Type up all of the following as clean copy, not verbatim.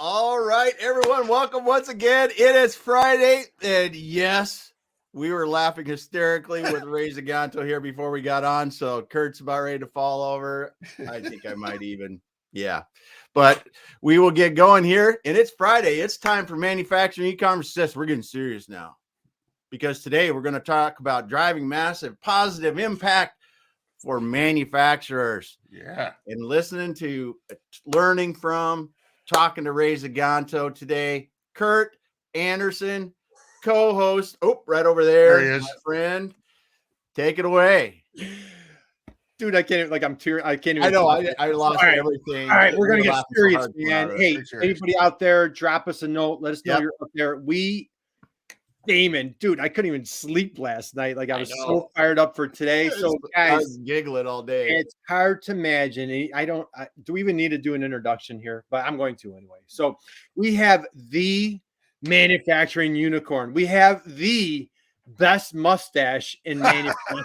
All right, everyone, welcome once again. It is Friday, and yes, we were laughing hysterically with Ray Ziganto here before we got on, so Kurt's about ready to fall over. I think I might even, but we will get going here, and it's Friday. It's time for Manufacturing Ecommerce Success. We're getting serious now, because today we're going to talk about driving massive positive impact for manufacturers. Yeah. And listening to, learning from, talking to Ray Ziganto today. Kurt Anderson, co-host. Oh, right over there There he is. my friend. Take it away. Dude, I can't, like, I'm tearing. I can't even. I know, I lost everything. All right, we're going to get laughing serious, hard man. about it. Hey, anybody out there, drop us a note. Let us know Yep. you're up there. Damon, dude, I couldn't even sleep last night. Like, I was so fired up for today. So, I guys, was giggling all day. it's hard to imagine. Do we even need to do an introduction here? But I'm going to anyway. So, we have the manufacturing unicorn. We have the best mustache in manufacturing.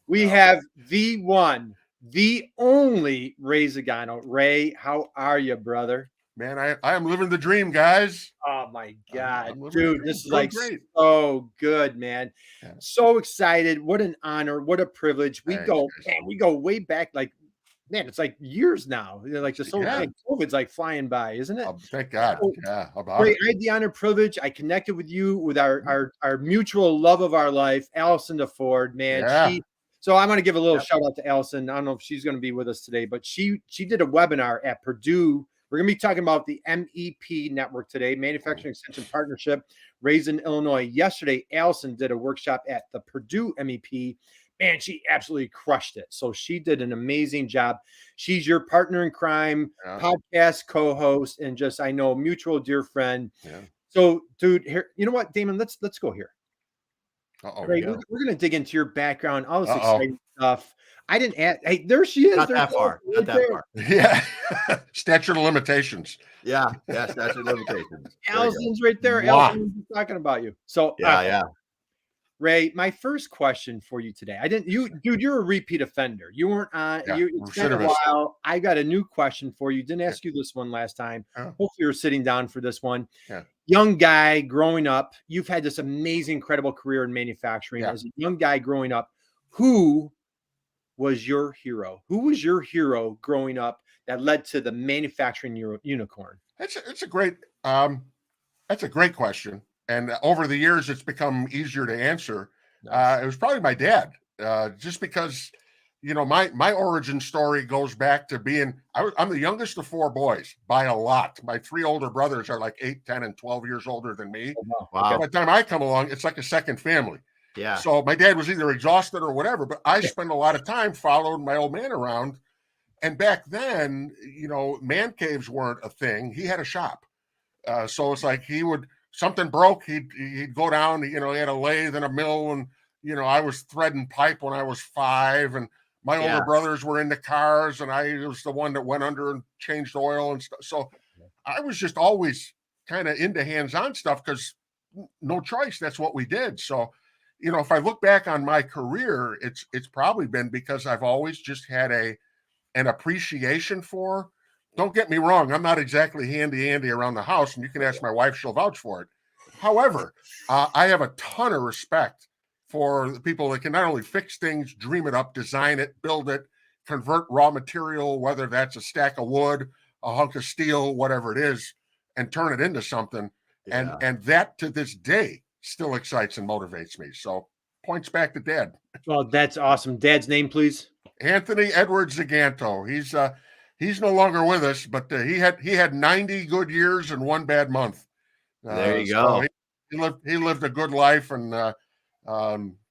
We have the one, the only Ray Ziganto. Ray, how are you, brother? Man, I am living the dream, guys. Oh my God, I'm dude, this is Doing like great. so good, man. Yeah. So excited. What an honor. What a privilege. We Thanks, go, guys. man, we go way back. Like, man, it's like years now. Like just so Yeah. COVID's like flying by, isn't it? Thank God. So, Yeah, about Ray, it. I had the honor privilege. I connected with you with our mutual love of our life, Allison DeFord, man. Yeah. So I'm going to give a little shout out to Allison. I don't know if she's going to be with us today, but she did a webinar at Purdue. We're going to be talking about the MEP network today, Manufacturing Extension Partnership, raised in Illinois. Yesterday, Allison did a workshop at the Purdue MEP. Man, she absolutely crushed it. So she did an amazing job. She's your partner in crime, podcast co-host, and just, I know, mutual dear friend. Yeah. So, dude, here, you know what, Damon, let's go here. Great. We're going to dig into your background, all this exciting stuff. I didn't add. Hey, there she is. Not that far. Not that far. Yeah. Statute of limitations. Yeah. Statute of limitations. Allison's right there. Wow. Allison was talking about you. So, yeah. Ray, my first question for you today. You're a repeat offender. You weren't on. Yeah, It's been a while. I got a new question for you. Didn't ask you this one last time. Hopefully, you're sitting down for this one. Yeah. Young guy growing up. You've had this amazing, incredible career in manufacturing. As a young guy growing up, who was your hero? Who was your hero growing up that led to the manufacturing unicorn? It's a great question. And over the years, it's become easier to answer. It was probably my dad, just because, my origin story goes back to being, I'm the youngest of four boys by a lot. My three older brothers are like 8, 10, and 12 years older than me. Wow. By the time I come along, it's like a second family. Yeah. So my dad was either exhausted or whatever, but I spent a lot of time following my old man around. And back then, man caves weren't a thing. He had a shop. So it's like something broke, he'd go down, he had a lathe and a mill, and I was threading pipe when I was 5, and my older brothers were into cars, and I was the one that went under and changed oil and stuff. So I was just always kind of into hands-on stuff because no choice, that's what we did. So if I look back on my career, it's probably been because I've always just had an appreciation for. Don't get me wrong, I'm not exactly handy around the house, and you can ask my wife, she'll vouch for it. However, I have a ton of respect for the people that can not only fix things, dream it up, design it, build it, convert raw material, whether that's a stack of wood, a hunk of steel, whatever it is, and turn it into something. Yeah. And that to this day still excites and motivates me. So points back to Dad. Well, that's awesome. Dad's name, please. Anthony Edward Ziganto. He's no longer with us, but he had 90 good years and 1 bad month. There you go. He lived a good life, and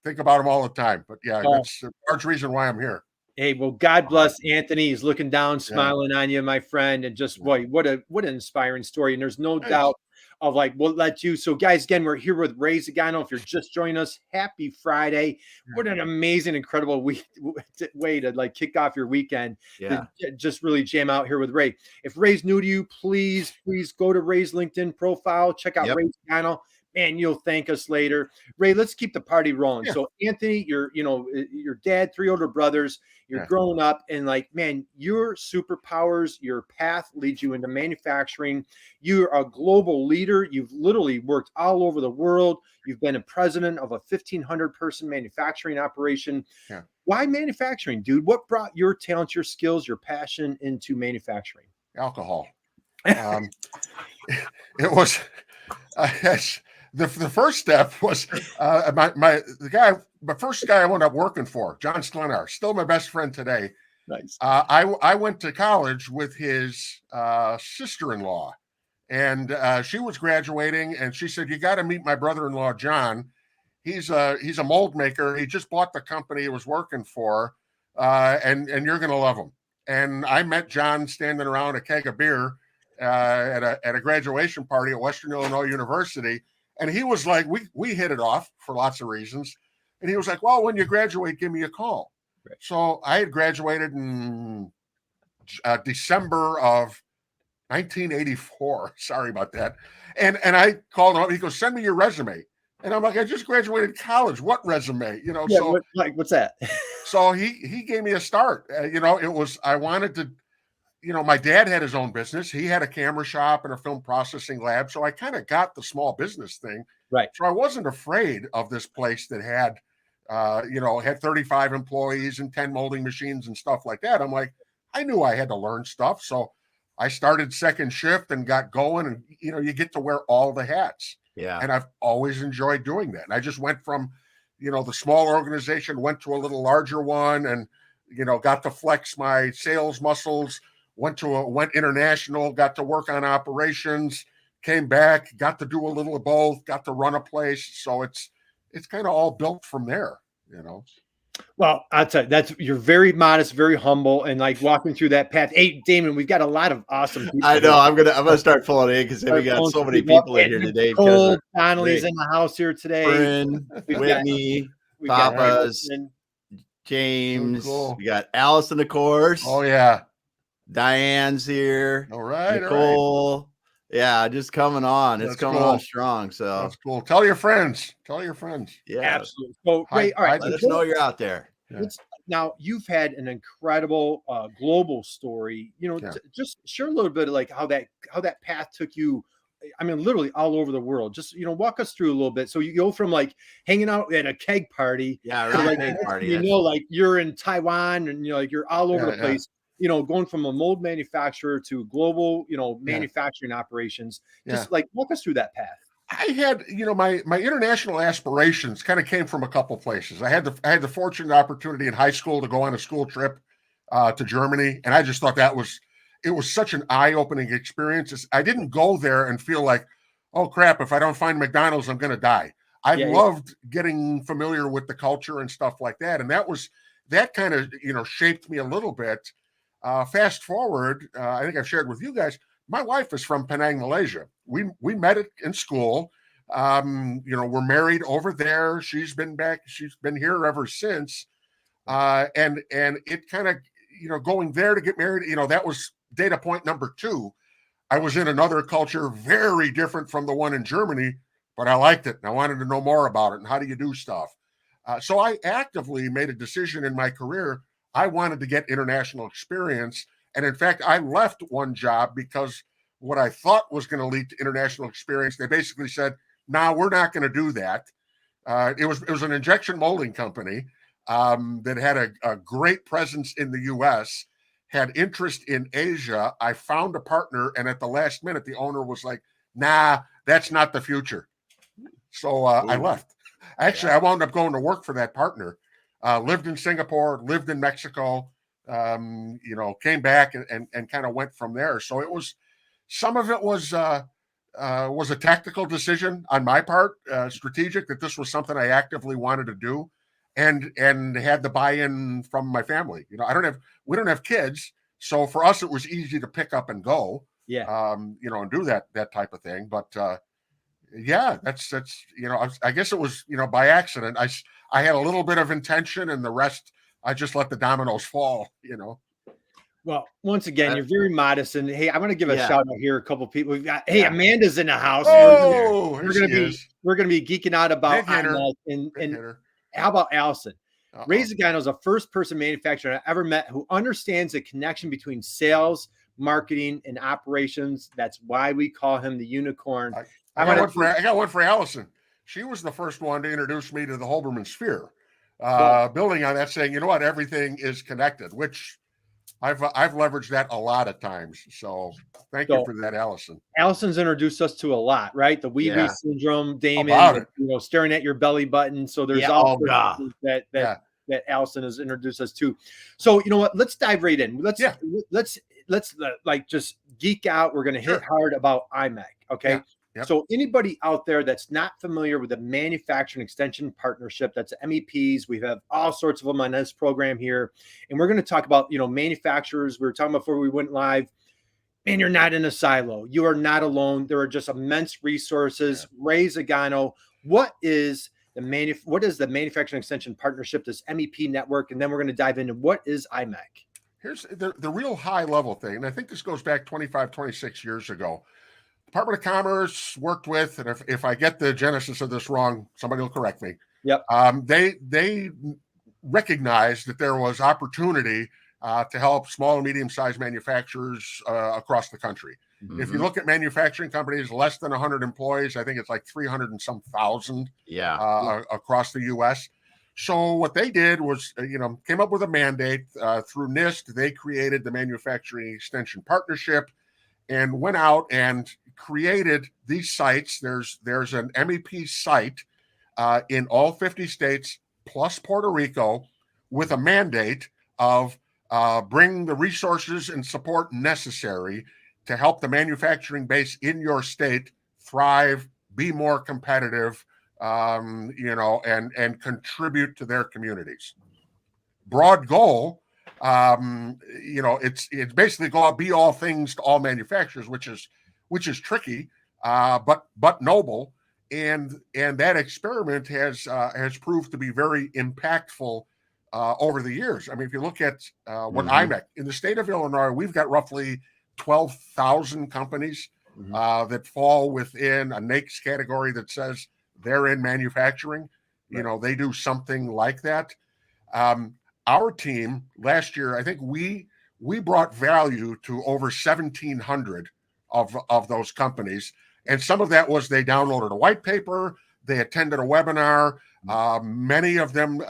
think about him all the time. But yeah, that's a large reason why I'm here. Hey, well, God bless Anthony. He's looking down, smiling on you, my friend, and just what an inspiring story. And there's no doubt of we'll let you. So, guys, again, we're here with Ray Ziganto. If you're just joining us, happy Friday. What an amazing, incredible way to kick off your weekend. Yeah. Just really jam out here with Ray. If Ray's new to you, please go to Ray's LinkedIn profile. Check out Ray Ziganto. man, you'll thank us later. Ray, let's keep the party rolling. Yeah. So Anthony, your dad, 3 older brothers, you're growing up, and like, man, your superpowers, your path leads you into manufacturing. You're a global leader. You've literally worked all over the world. You've been a president of a 1,500 person manufacturing operation. Yeah. Why manufacturing, dude? What brought your talents, your skills, your passion into manufacturing? Alcohol. It was the first step was my first guy I wound up working for, John Sklenar, still my best friend today. Nice. I went to college with his sister-in-law, and she was graduating, and she said, "You got to meet my brother-in-law, John. He's a mold maker. He just bought the company he was working for, and you're going to love him." And I met John standing around a keg of beer at a graduation party at Western Illinois University, and he was like, we hit it off for lots of reasons, and he was like, "Well, when you graduate, give me a call." Right. So I had graduated in December of 1984. Sorry about that. And I called him up. He goes, "Send me your resume." And I'm like, "I just graduated college. What resume?" You know, yeah, so what's that? So he gave me a start. It was, I wanted to, my dad had his own business. He had a camera shop and a film processing lab. So I kind of got the small business thing. Right. So I wasn't afraid of this place that had, had 35 employees and 10 molding machines and stuff like that. I'm like, I knew I had to learn stuff. So I started second shift and got going, and, you get to wear all the hats. Yeah. And I've always enjoyed doing that. And I just went from, the small organization, went to a little larger one, and, got to flex my sales muscles, went international, got to work on operations, came back, got to do a little of both, got to run a place. So it's kind of all built from there, Well, I'll tell you, you're very modest, very humble, and like walking through that path. Hey, Damon, we've got a lot of awesome people. I know. I'm gonna start pulling in because we got so many people in here today. Cole Donnelly's in the house here today. Bryn, Whitney, Papa's, James. Cool. We got Allison, of course. Oh yeah. Diane's here. All right. Nicole. All right. Yeah, just coming on. It's coming on strong. So that's cool. Tell your friends. Yeah, absolutely. So, Ray, all right, let us know you're out there. Yeah. Now you've had an incredible global story. Just share a little bit of like how that path took you. I mean, literally all over the world. Just walk us through a little bit. So you go from like hanging out at a keg party, keg party. Like you're in Taiwan, and like you're all over the place. Going from a mold manufacturer to global, manufacturing operations. Just like walk us through that path. I had, my international aspirations kind of came from a couple places. I had the fortunate opportunity in high school to go on a school trip to Germany, and I just thought it was such an eye-opening experience. I didn't go there and feel like, oh crap, if I don't find McDonald's, I'm going to die. I loved getting familiar with the culture and stuff like that, and that kind of shaped me a little bit. Fast forward, I think I've shared with you guys, my wife is from Penang, Malaysia. We met in school. We're married over there. She's been here ever since. And it kind of, going there to get married, that was data point number 2. I was in another culture very different from the one in Germany, but I liked it and I wanted to know more about it and how do you do stuff. So I actively made a decision in my career. I wanted to get international experience. And in fact, I left one job because what I thought was going to lead to international experience, they basically said, "No, we're not going to do that." It was an injection molding company that had a great presence in the U.S., had interest in Asia. I found a partner, and at the last minute, the owner was like, "Nah, that's not the future." So I left. Actually, I wound up going to work for that partner. Lived in Singapore, lived in Mexico, came back and kind of went from there. So some of it was a tactical decision on my part, strategic, that this was something I actively wanted to do, and had the buy-in from my family. We don't have kids, so for us it was easy to pick up and go, and do that type of thing. But that's I guess it was by accident. I had a little bit of intention, and the rest I just let the dominoes fall. Well, once again, you're very modest, and hey, I want to give a Yeah. shout out here. A couple people we've got. Hey, Yeah. Amanda's in the house. Oh, we're gonna be geeking out about Big hitter. IMEC, Big and hitter. how about Allison? Uh-oh. Ray Ziganto is the first person manufacturer I ever met who understands the connection between sales, marketing, and operations. That's why we call him the unicorn. I got one for Allison. She was the first one to introduce me to the Holberman sphere. Building on that, saying, you know what, everything is connected, which I've leveraged that a lot of times. So thank you for that, Allison. Allison's introduced us to a lot, right? The wee syndrome, Damon, staring at your belly button. So there's that Allison has introduced us to. So you know what? Let's dive right in. Let's like just geek out. We're gonna hit hard about IMEC. Okay. Yeah. Yep. So anybody out there that's not familiar with the Manufacturing Extension Partnership, that's MEPs. We have all sorts of them on this program here. And we're going to talk about, manufacturers. We were talking before we went live. Man, you're not in a silo. You are not alone. There are just immense resources. Yeah. Ray Ziganto, what is the Manufacturing Extension Partnership, this MEP network? And then we're going to dive into what is IMEC. Here's the real high level thing. And I think this goes back 25, 26 years ago. Department of Commerce worked with, and if I get the genesis of this wrong, somebody will correct me. Yep. They recognized that there was opportunity to help small and medium-sized manufacturers across the country. Mm-hmm. If you look at manufacturing companies, less than 100 employees, I think it's like 300 and some thousand across the U.S. So what they did was, came up with a mandate through NIST. They created the Manufacturing Extension Partnership and went out and created these sites. There's an MEP site in all 50 states plus Puerto Rico with a mandate of bring the resources and support necessary to help the manufacturing base in your state thrive, be more competitive, and contribute to their communities. Broad goal. It's basically go out, be all things to all manufacturers, which is tricky, but noble. And that experiment has proved to be very impactful over the years. I mean, if you look at what IMEC in the state of Illinois, we've got roughly 12,000 companies that fall within a NAICS category that says they're in manufacturing. Right. They do something like that. Our team last year, I think we brought value to over 1,700 of those companies. And some of that was they downloaded a white paper, they attended a webinar. Many of them,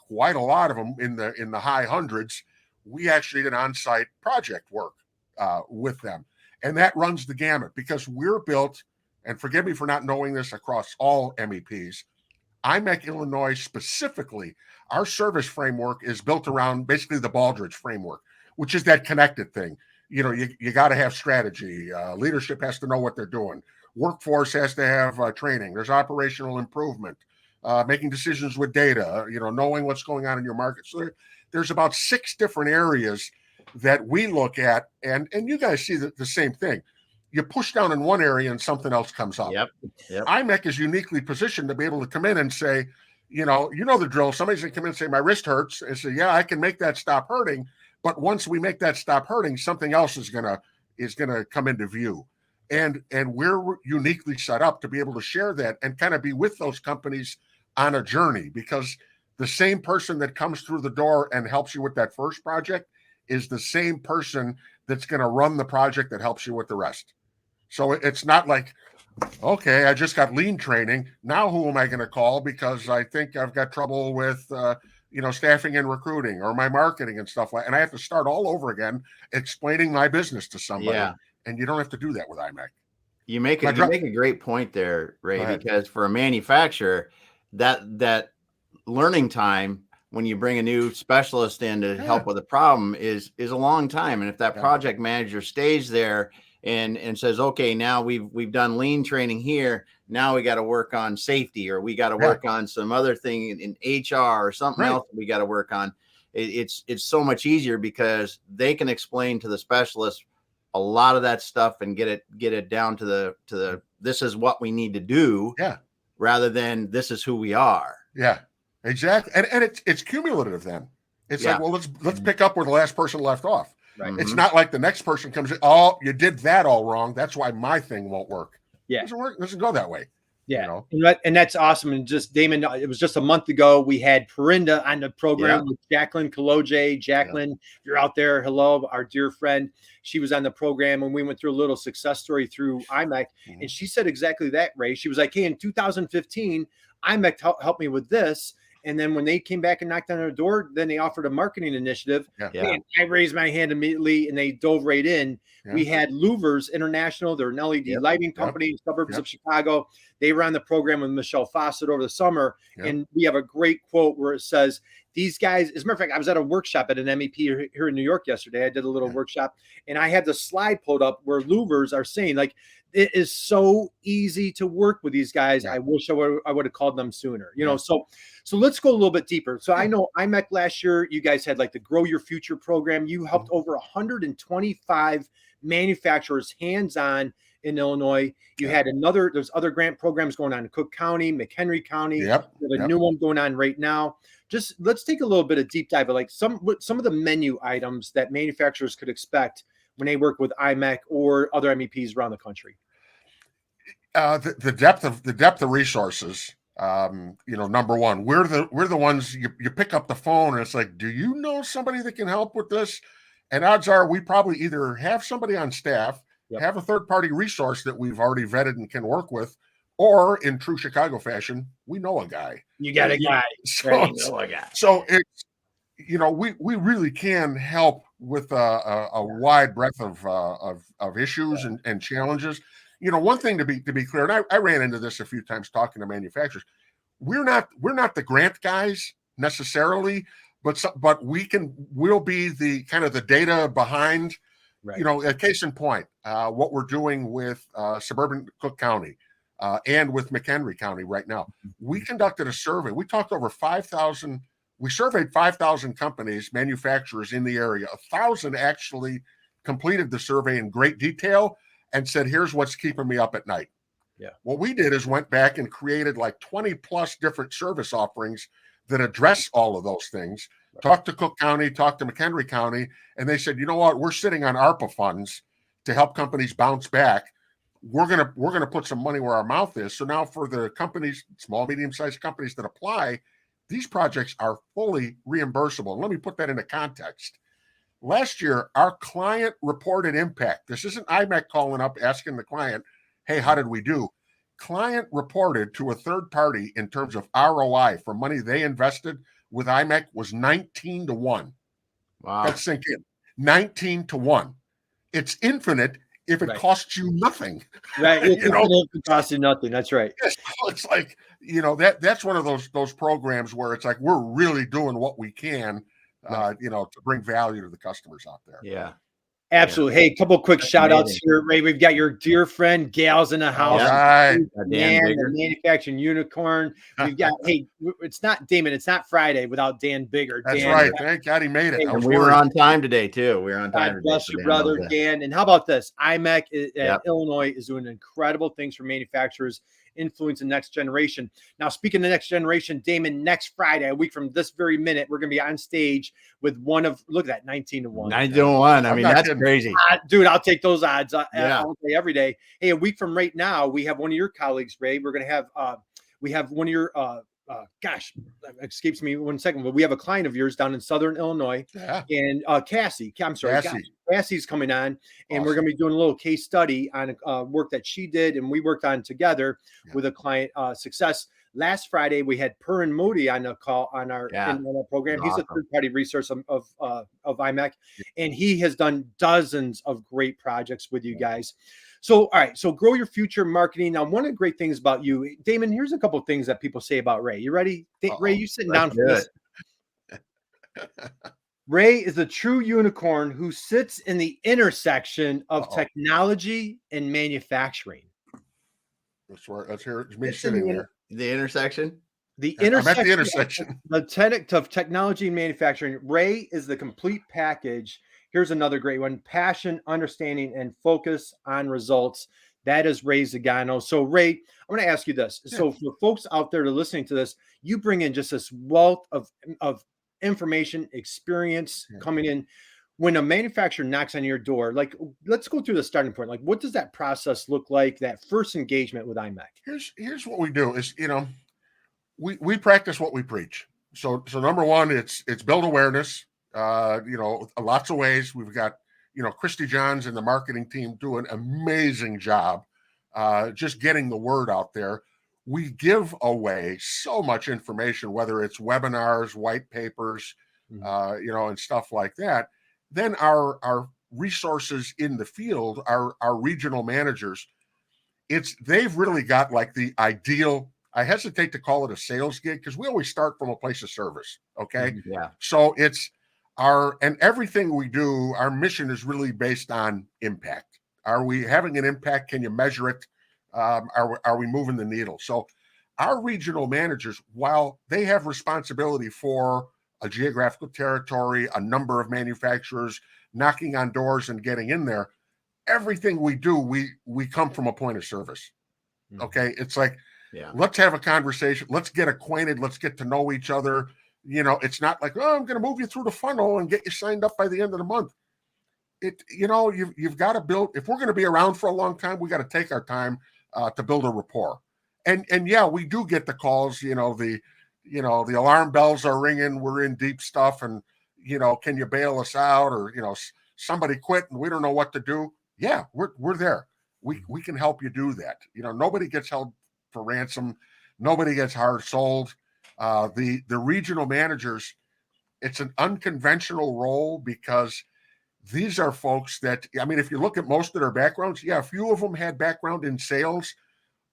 quite a lot of them in the high hundreds, we actually did on-site project work with them. And that runs the gamut because we're built, and forgive me for not knowing this across all MEPs, IMEC Illinois specifically, our service framework is built around basically the Baldrige framework, which is that connected thing. You got to have strategy. Leadership has to know what they're doing. Workforce has to have training. There's operational improvement, making decisions with data, knowing what's going on in your market. So there's about 6 different areas that we look at, and you guys see the same thing. You push down in one area and something else comes up. Yep. IMEC is uniquely positioned to be able to come in and say, the drill. Somebody's going to come in and say, my wrist hurts. And say, yeah, I can make that stop hurting. But once we make that stop hurting, something else is going to come into view. And we're uniquely set up to be able to share that and kind of be with those companies on a journey, because the same person that comes through the door and helps you with that first project is the same person that's going to run the project that helps you with the rest. So it's not like, okay, I just got lean training. Now who am I going to call because I think I've got trouble with, staffing and recruiting or my marketing and stuff like that. And I have to start all over again explaining my business to somebody. Yeah. And you don't have to do that with IMEC. You make a great point there, Ray, because for a manufacturer, that learning time when you bring a new specialist in to help with a problem is a long time. And if that project manager stays there and says, okay, now we've done lean training here, now we got to work on safety, or we got to work on some other thing in HR or something else that we got to work on. It's so much easier because they can explain to the specialist a lot of that stuff and get it down to the this is what we need to do, rather than this is who we are. Yeah, exactly. And it's cumulative then. It's like, well, let's pick up where the last person left off. Right. It's not like the next person comes in, oh, you did that all wrong. That's why my thing won't work. Yeah. It doesn't work. It doesn't go that way. Yeah. You know? And that's awesome. And just Damon, it was just a month ago. We had Perinda on the program with Jacqueline Kaloje. Jacqueline, if you're out there, hello, our dear friend. She was on the program and we went through a little success story through IMEC. And she said exactly that, Ray. She was like, hey, in 2015, IMEC helped me with this. And then when they came back and knocked on our door, then they offered a marketing initiative. And I raised my hand immediately and they dove right in. We had Louvers International. They're an LED lighting company in suburbs of Chicago. They were on the program with Michelle Fawcett over the summer. And we have a great quote where it says, these guys, as a matter of fact, I was at a workshop at an MEP here in New York yesterday. I did a little workshop and I had the slide pulled up where Louvers are saying, like, it is so easy to work with these guys. I wish I would have called them sooner, you know? So let's go a little bit deeper. So I know IMEC last year, you guys had like the Grow Your Future program. You helped over 125 manufacturers hands-on in Illinois. You had there's other grant programs going on in Cook County, McHenry County. We have a new one going on right now. Just let's take a little bit of deep dive of like some of the menu items that manufacturers could expect when they work with IMEC or other MEPs around the country. The depth of resources. Number one, we're the ones you pick up the phone and it's like, do you know somebody that can help with this? And odds are we probably either have somebody on staff, have a third-party resource that we've already vetted and can work with, or in true Chicago fashion, we know a guy. You got a guy. So it's, we really can help with a wide breadth of issues and challenges. One thing to be clear, and I ran into this a few times talking to manufacturers. We're not the grant guys necessarily, but we'll be the kind of the data behind. A case in point, what we're doing with suburban Cook County and with McHenry County right now. We conducted a survey. We talked to over 5,000. We surveyed 5,000 companies, manufacturers in the area. 1,000 actually completed the survey in great detail and said, here's what's keeping me up at night. What we did is went back and created like 20 plus different service offerings that address all of those things. Talked to Cook County, talked to McHenry County, and they said, you know what, we're sitting on ARPA funds to help companies bounce back. We're gonna put some money where our mouth is. So now for the companies, small, medium-sized companies that apply, these projects are fully reimbursable. Let me put that into context. Last year, our client reported impact. This isn't IMEC calling up asking the client, hey, how did we do? Client reported to a third party in terms of ROI for money they invested with IMEC was 19-1. Wow. That's sink in. 19-1. It's infinite if it costs you nothing. Right. It costs you nothing. That's right. It's like, that's one of those programs where it's like we're really doing what we can, to bring value to the customers out there. Yeah. Absolutely. Hey, a couple of quick shout outs here, Ray. We've got your dear friend Gal's in the house. Right. Dan, the manufacturing unicorn. We've got, hey, it's not Damon, it's not Friday without Dan Bigger. That's Dan, right. Thank God he made it. And we were on time today, too. We were on time. God bless your brother, Dan. And how about this? IMEC Illinois is doing incredible things for manufacturers, influence the next generation. Now, speaking of the next generation, Damon, next Friday, a week from this very minute, we're going to be on stage with look at that, 19-1. 19-1. I mean, that's crazy. Dude, I'll take those odds all day, every day. Hey, a week from right now, we have one of your colleagues, Ray. We're going to have, we have one of your, gosh, escapes me 1 second, but we have a client of yours down in Southern Illinois, and Cassie. I'm sorry, Cassie's coming on, and we're going to be doing a little case study on work that she did and we worked on together with a client success. Last Friday, we had Purin Modi on the call on our program. He's a third-party resource of IMEC, and he has done dozens of great projects with you guys. So, all right. So grow your future marketing. Now, one of the great things about you, Damon, here's a couple of things that people say about Ray. You ready? Ray, you sitting down for this? Ray is a true unicorn who sits in the intersection of technology and manufacturing. Let's hear it. It's me sitting there. The intersection? The intersection. I'm at the intersection. Of technology and manufacturing. Ray is the complete package. Here's another great one. Passion, understanding, and focus on results. That is Ray Ziganto. So, Ray, I'm going to ask you this. So, for folks out there listening to this, you bring in just this wealth of information, experience coming in. when a manufacturer knocks on your door, like, let's go through the starting point. Like, what does that process look like? That first engagement with IMEC? Here's what we do is, we practice what we preach. So number one, it's build awareness. Lots of ways. We've got, Christy Johns and the marketing team do an amazing job just getting the word out there. We give away so much information, whether it's webinars, white papers, and stuff like that. Then our resources in the field, our regional managers, they've really got like the ideal. I hesitate to call it a sales gig because we always start from a place of service. Okay. Yeah. So it's and everything we do, our mission is really based on impact. Are we having an impact? Can you measure it? Are we moving the needle? So our regional managers, while they have responsibility for a geographical territory, a number of manufacturers, knocking on doors and getting in there, everything we do, we come from a point of service. Okay. It's like, let's have a conversation. Let's get acquainted. Let's get to know each other. It's not like, oh, I'm going to move you through the funnel and get you signed up by the end of the month. You've got to build, if we're going to be around for a long time, we got to take our time to build a rapport. And yeah, we do get the calls, the alarm bells are ringing. We're in deep stuff and, can you bail us out? Or, somebody quit and we don't know what to do. Yeah, we're there. We can help you do that. Nobody gets held for ransom. Nobody gets hard sold. The regional managers, it's an unconventional role because these are folks that, if you look at most of their backgrounds, a few of them had background in sales.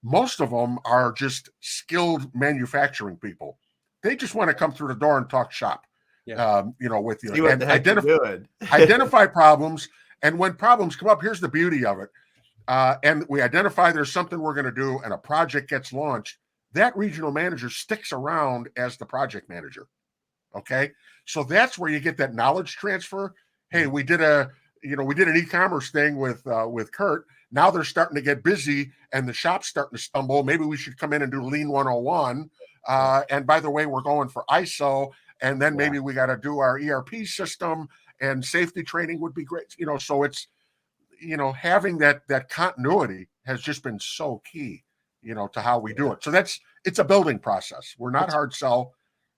Most of them are just skilled manufacturing people. They just want to come through the door and talk shop, with you. And identify problems. And when problems come up, here's the beauty of it. And we identify there's something we're going to do and a project gets launched. That regional manager sticks around as the project manager. Okay. So that's where you get that knowledge transfer. Hey, we did an e-commerce thing with Kurt. Now they're starting to get busy and the shop's starting to stumble. Maybe we should come in and do Lean 101. And by the way, we're going for ISO. And then maybe we got to do our ERP system and safety training would be great. So it's, having that continuity has just been so key, to how we do it. So it's a building process. We're not hard sell.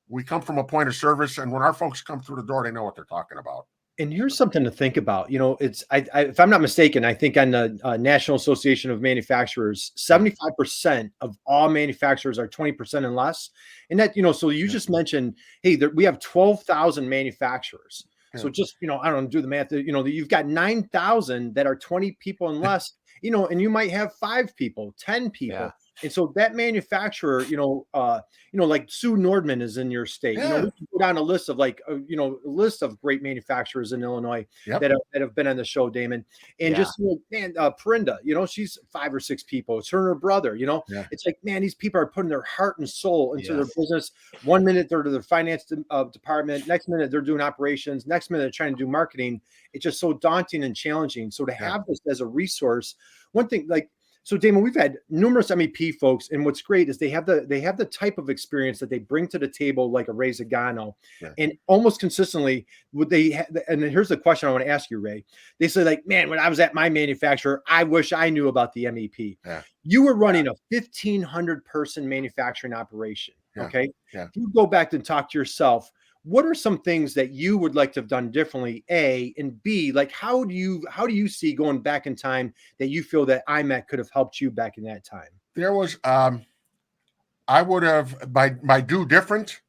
We come from a point of service. And when our folks come through the door, they know what they're talking about. And here's something to think about. It's if I'm not mistaken, I think on the National Association of Manufacturers, 75% of all manufacturers are 20% and less. And that, so you just mentioned, hey, we have 12,000 manufacturers. So just, I don't know, do the math, you've got 9,000 that are 20 people and less, and you might have 5 people, 10 people. Yeah. And so that manufacturer, like Sue Nordman is in your state. We can go down a list of a list of great manufacturers in Illinois that have been on the show, Damon. And just, Perinda, she's 5 or 6 people. It's her and her brother, It's like, man, these people are putting their heart and soul into their business. One minute they're to the finance department. Next minute they're doing operations. Next minute they're trying to do marketing. It's just so daunting and challenging. So to have this as a resource, one thing, so Damon, we've had numerous MEP folks, and what's great is they have the type of experience that they bring to the table, like a Ray Ziganto, and almost consistently would they. And here's the question I want to ask you, Ray. They say, like, man, when I was at my manufacturer, I wish I knew about the MEP. Yeah. You were running a 1,500 person manufacturing operation. Yeah. Okay, if you go back and talk to yourself, what are some things that you would like to have done differently, A, and B, like how do you see going back in time that you feel that IMEC could have helped you back in that time? There was, I would have, by do different.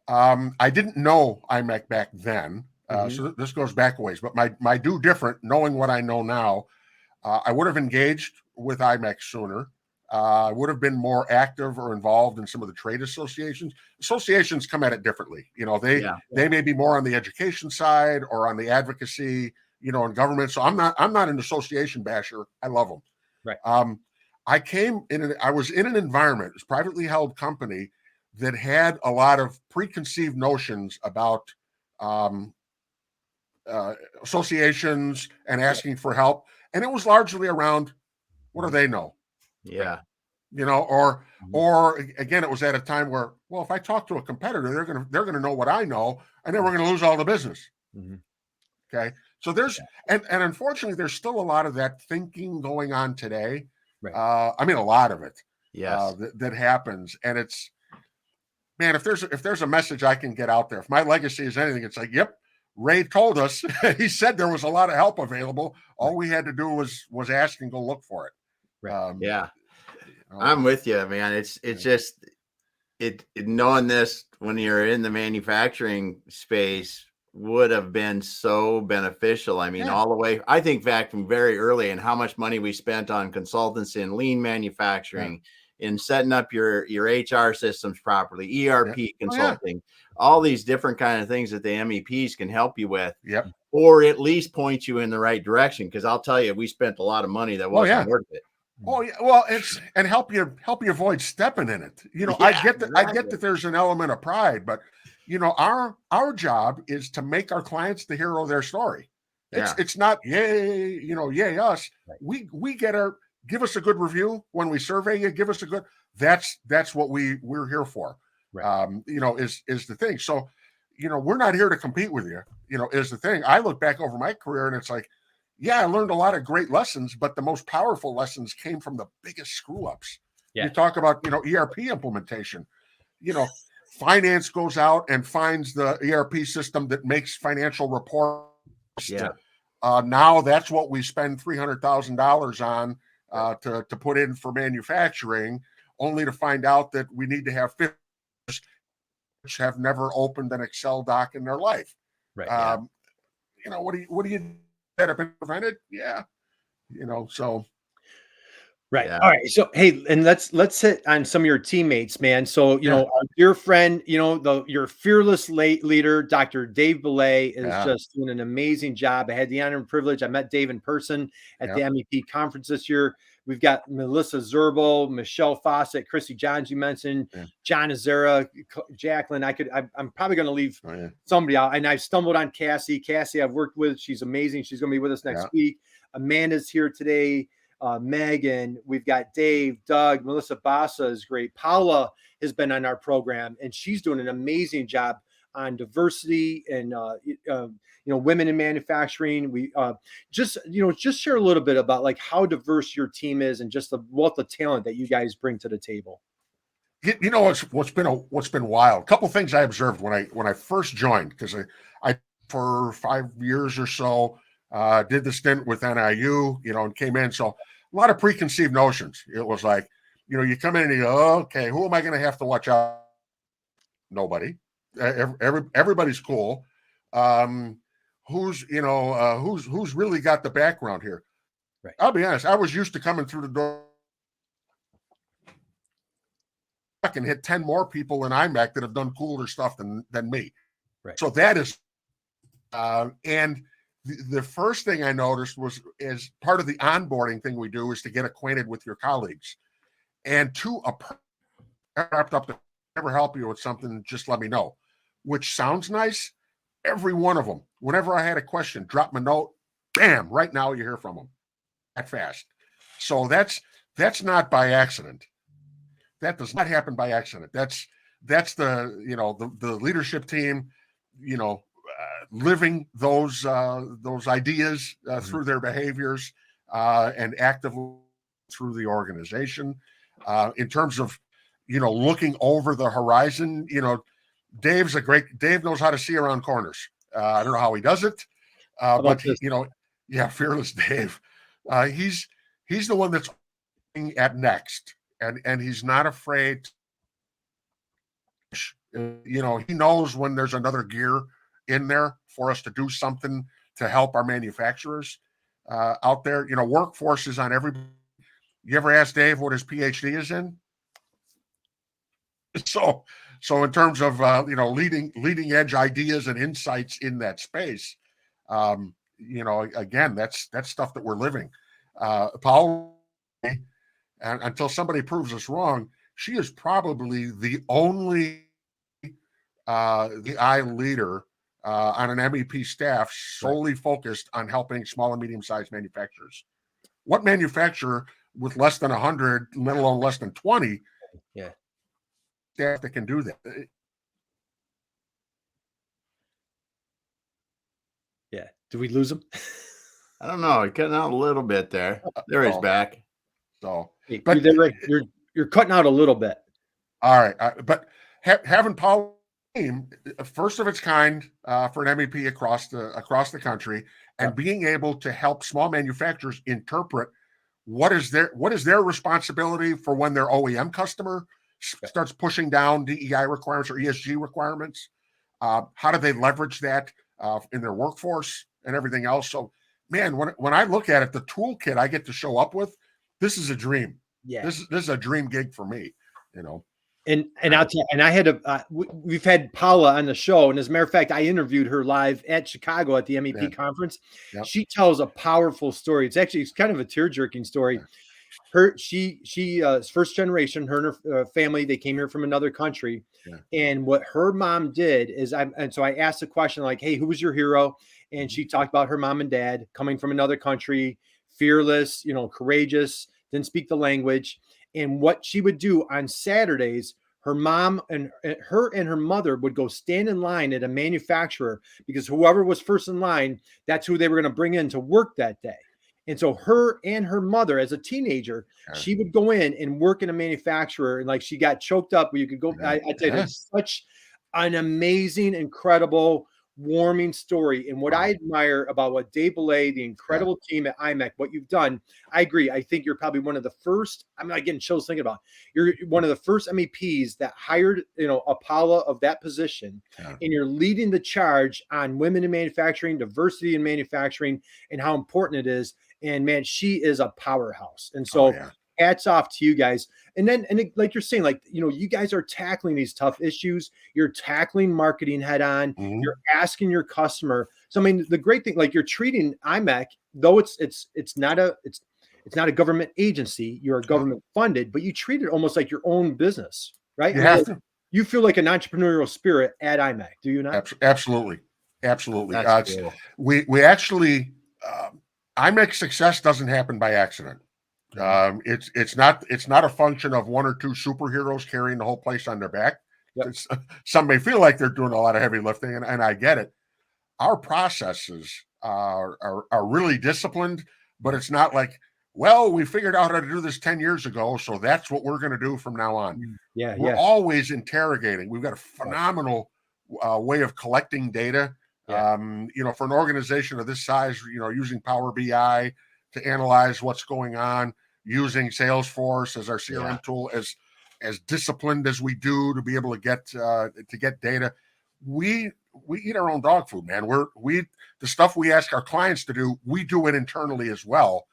I didn't know IMEC back then. So this goes back a ways, but my do different, knowing what I know now, I would have engaged with IMEC sooner. I would have been more active or involved in some of the trade associations. Associations come at it differently. They may be more on the education side or on the advocacy, in government. So I'm not an association basher. I love them. Right. I was in an environment, it's a privately held company that had a lot of preconceived notions about associations and asking for help. And it was largely around, what do they know? Yeah. Or again, it was at a time where, well, if I talk to a competitor, they're going to know what I know, and then we're going to lose all the business. Okay. So there's, and unfortunately, there's still a lot of that thinking going on today. Right. I mean, a lot of it. Yes. That happens. And it's, man, if there's a message I can get out there, if my legacy is anything, it's like, yep, Ray told us, he said there was a lot of help available. All we had to do was ask and go look for it. Right. Yeah. I'm with you, man. It's just knowing this when you're in the manufacturing space would have been so beneficial. I mean, all the way, I think back from very early and how much money we spent on consultants in lean manufacturing, in setting up your HR systems properly, ERP consulting, all these different kind of things that the MEPs can help you with, or at least point you in the right direction. Because I'll tell you, we spent a lot of money that wasn't worth it. Oh yeah, well, it's and help you avoid stepping in it. You know, I get that there's an element of pride, but you know, our job is to make our clients the hero of their story. It's not yay, you know, yay us. We get give us a good review when we survey you. Give us a good. That's what we're here for. You know, is the thing. So, you know, we're not here to compete with you. You know, is the thing. I look back over my career and it's like, yeah, I learned a lot of great lessons, but the most powerful lessons came from the biggest screw ups. You talk about, you know, ERP implementation. You know, finance goes out and finds the ERP system that makes financial reports. Now that's what we spend $300,000 on to put in for manufacturing, only to find out that we need to have 50 which have never opened an Excel doc in their life. You know, what do you that have been prevented? Yeah. You know, so. Right. All right. So, hey, and let's hit on some of your teammates, man. So, you know, our dear friend, you know, your fearless leader, Dr. Dave Belay, is just doing an amazing job. I had the honor and privilege. I met Dave in person at the MEP conference this year. We've got Melissa Zerbo, Michelle Fawcett, Chrissy Johns, you mentioned, John Azera, Jacqueline. I'm probably going to leave somebody out. And I've stumbled on Cassie. Cassie, I've worked with. She's amazing. She's going to be with us next week. Amanda's here today. Megan, we've got Dave, Doug, Melissa Bassa is great. Paula has been on our program, and she's doing an amazing job on diversity and you know, women in manufacturing. We just share a little bit about like how diverse your team is and just the wealth of talent that you guys bring to the table. You know what's been wild. A couple of things I observed when I first joined, because I for 5 years or so did the stint with NIU, you know, and came in. So a lot of preconceived notions. It was like, you know, you come in and you go, oh, okay, who am I going to have to watch out? Nobody. Everybody's cool. Who's really got the background here? Right. I'll be honest. I was used to coming through the door and hit 10 more people in IMEC that have done cooler stuff than me. Right. So that is, and the first thing I noticed is part of the onboarding thing we do is to get acquainted with your colleagues, and wrapped up to ever help you with something, just let me know, which sounds nice. Every one of them, whenever I had a question, drop me a note, bam, right now you hear from them that fast. So that's not by accident. That does not happen by accident. That's the, you know, the leadership team, you know, living those ideas through their behaviors and actively through the organization. In terms of, you know, looking over the horizon, you know, Dave knows how to see around corners. I don't know how he does it, but you know, fearless Dave. He's the one that's looking at next, and he's not afraid. You know, he knows when there's another gear in there for us to do something to help our manufacturers out there. You know, workforce is on everybody. You ever ask Dave what his PhD is in? So in terms of you know, leading edge ideas and insights in that space, you know, again, that's stuff that we're living. Paul, and until somebody proves us wrong, she is probably the only the leader on an MEP staff solely focused on helping small and medium-sized manufacturers. What manufacturer with less than 100, let alone less than 20, staff that can do that? Yeah, Did we lose him? I don't know. He cutting out a little bit there. There he's back. So, Hey, but you're cutting out a little bit. all right, but having Paul team, first of its kind for an MEP across the country, and being able to help small manufacturers interpret what is their responsibility for when their OEM customer starts pushing down DEI requirements or ESG requirements. How do they leverage that in their workforce and everything else? So, man, when I look at it, the toolkit I get to show up with, this is a dream. Yeah, this is a dream gig for me. And I'll tell you, and I had we've had Paula on the show, and as a matter of fact, I interviewed her live at Chicago at the MEP conference. Yep. She tells a powerful story. It's kind of a tear-jerking story. She is first generation. Her and her family, they came here from another country, and what her mom did is, so I asked a question like, "Hey, who was your hero?" And she talked about her mom and dad coming from another country, fearless, courageous, didn't speak the language. And what she would do on Saturdays, her mom and her mother would go stand in line at a manufacturer, because whoever was first in line, that's who they were going to bring in to work that day. And so her and her mother, as a teenager, she would go in and work in a manufacturer, and like she got choked up. Where you could go. I tell you, it's such an amazing, incredible, warming story. And what I admire about what Dave Belay, the incredible team at IMEC, what you've done, I agree. I think you're probably one of the first. I'm not getting chills thinking about it. You're one of the first MEPs that hired, a Paula of that position, and you're leading the charge on women in manufacturing, diversity in manufacturing, and how important it is. And man, she is a powerhouse. And so hats off to you guys. And like you're saying, you guys are tackling these tough issues. You're tackling marketing head on. Mm-hmm. You're asking your customer. So, I mean, the great thing, like you're treating IMEC, though it's not a government agency, you're a government funded, but you treat it almost like your own business, right? You feel like an entrepreneurial spirit at IMEC, do you not? Absolutely. Cool. We actually, IMEC success doesn't happen by accident. It's not a function of one or two superheroes carrying the whole place on their back. Yep. Some may feel like they're doing a lot of heavy lifting, and I get it. Our processes are really disciplined, but it's not like, well, we figured out how to do this 10 years ago, so that's what we're going to do from now on. We're always interrogating. We've got a phenomenal way of collecting data. For an organization of this size, using Power BI to analyze what's going on, using Salesforce as our CRM tool, as disciplined as we do to be able to get data. We eat our own dog food, man. The stuff we ask our clients to do, we do it internally as well.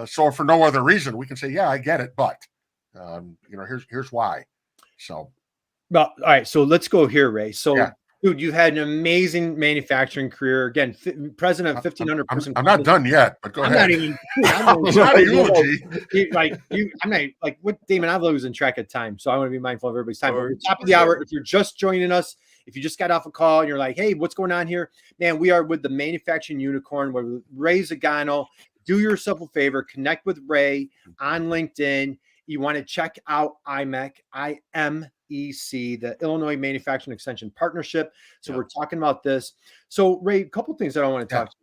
So for no other reason, we can say, I get it, but here's why. So, well, all right. So let's go here, Ray. So. Dude, you've had an amazing manufacturing career. Again, president of 1,500 person. I'm not done yet, but go ahead. I'm not a eulogy. I'm not like what Damon. I'm losing track of time, so I want to be mindful of everybody's time. But we're top of the hour. If you're just joining us, if you just got off a call and you're like, "Hey, what's going on here?" Man, we are with the Manufacturing Unicorn with Ray Ziganto. Do yourself a favor, connect with Ray on LinkedIn. You want to check out IMEC, IMEC, the Illinois Manufacturing Extension Partnership. So we're talking about this. So Ray, a couple of things that I want to talk to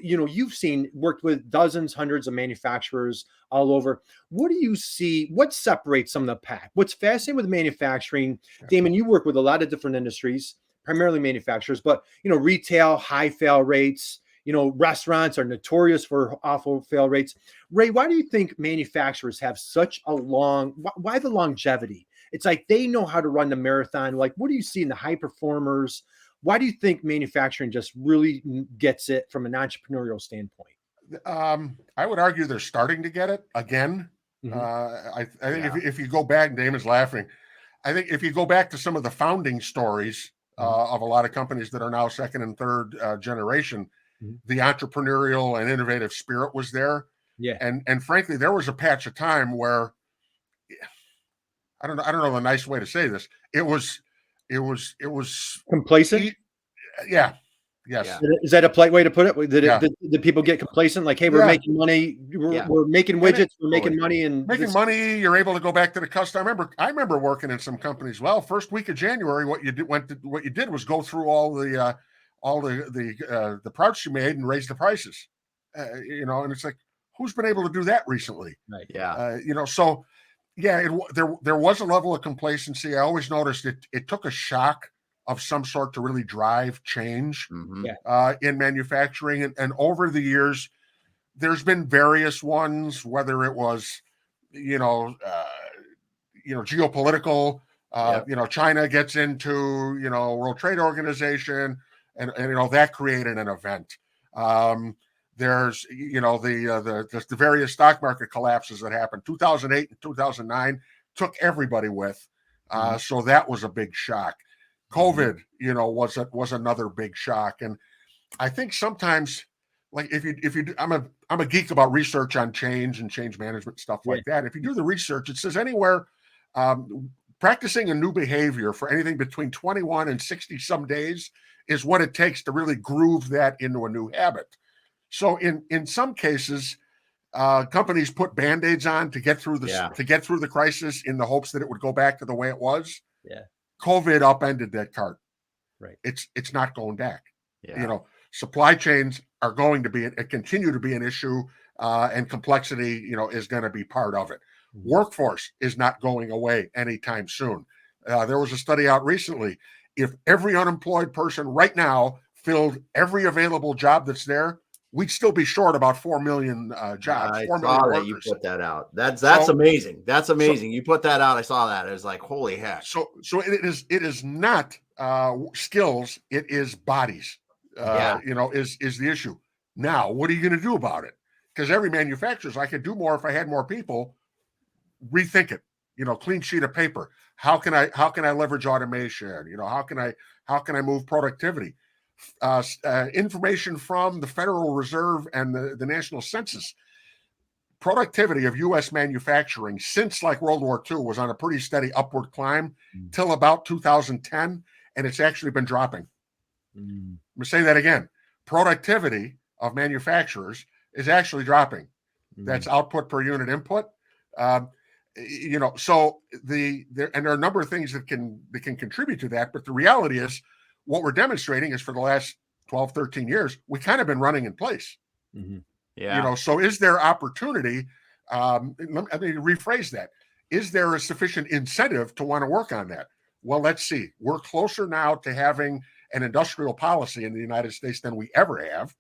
you about. You've worked with dozens, hundreds of manufacturers all over. What do you see? What separates some of the pack? What's fascinating with manufacturing? Damon, you work with a lot of different industries, primarily manufacturers, but retail, high fail rates. Restaurants are notorious for awful fail rates. Ray, why do you think manufacturers have such why the longevity? It's like they know how to run the marathon. Like, what do you see in the high performers? Why do you think manufacturing just really gets it from an entrepreneurial standpoint? I would argue they're starting to get it again. Mm-hmm. I think if you go back, Damon's laughing. I think if you go back to some of the founding stories of a lot of companies that are now second and third generation, the entrepreneurial and innovative spirit was there. And frankly, there was a patch of time where I don't know the nice way to say this. It was complacent. Yes. Is that a polite way to put it? Did people get complacent? Like, hey, we're making money. We're making widgets. We're making money and making money. You're able to go back to the customer. I remember working in some companies. Well, first week of January, what you did was go through all all the parts she made and raised the prices. And it's like, who's been able to do that recently? Right. Yeah. So yeah, there was a level of complacency. I always noticed it took a shock of some sort to really drive change in manufacturing. And over the years, there's been various ones, whether it was, geopolitical, China gets into, World Trade Organization, and that created an event. There's, the various stock market collapses that happened. 2008 and 2009 took everybody with. So that was a big shock. COVID, was another big shock. And I think sometimes, like I'm a geek about research on change and change management stuff like that. If you do the research, it says anywhere practicing a new behavior for anything between 21 and 60 some days is what it takes to really groove that into a new habit. So in some cases, companies put Band-Aids on to get through the crisis in the hopes that it would go back to the way it was. Yeah. COVID upended that cart. Right. It's not going back. Yeah. Supply chains are going to continue to be an issue, and complexity, is going to be part of it. Workforce is not going away anytime soon. There was a study out recently. If every unemployed person right now filled every available job that's there, we'd still be short about 4 million jobs. I 4 saw million that workers. you put that out. That's amazing. That's amazing. You put that out. I saw that. It was like, holy heck. So it is not skills. It is bodies. Is the issue. Now, what are you going to do about it? Because every manufacturer's, I could do more if I had more people. Rethink it. Clean sheet of paper. How can I leverage automation? How can I move productivity? Information from the Federal Reserve and the National Census. Productivity of U.S. manufacturing since like World War II was on a pretty steady upward climb till about 2010, and it's actually been dropping. Let me say that again. Productivity of manufacturers is actually dropping. That's output per unit input. So there are a number of things that can contribute to that. But the reality is, what we're demonstrating is for the last 12, 13 years, we kind of been running in place. Yeah. So is there opportunity? Let me rephrase that. Is there a sufficient incentive to want to work on that? Well, let's see. We're closer now to having an industrial policy in the United States than we ever have.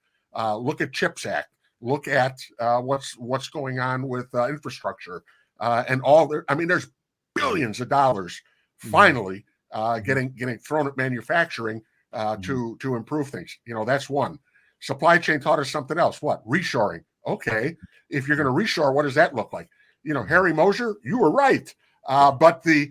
Look at CHIPS Act. Look at what's going on with infrastructure and all there. I mean, there's billions of dollars finally getting thrown at manufacturing to improve things. That's one. Supply chain taught us something else. What? Reshoring. Okay. If you're going to reshore, what does that look like? Harry Moser, you were right. But the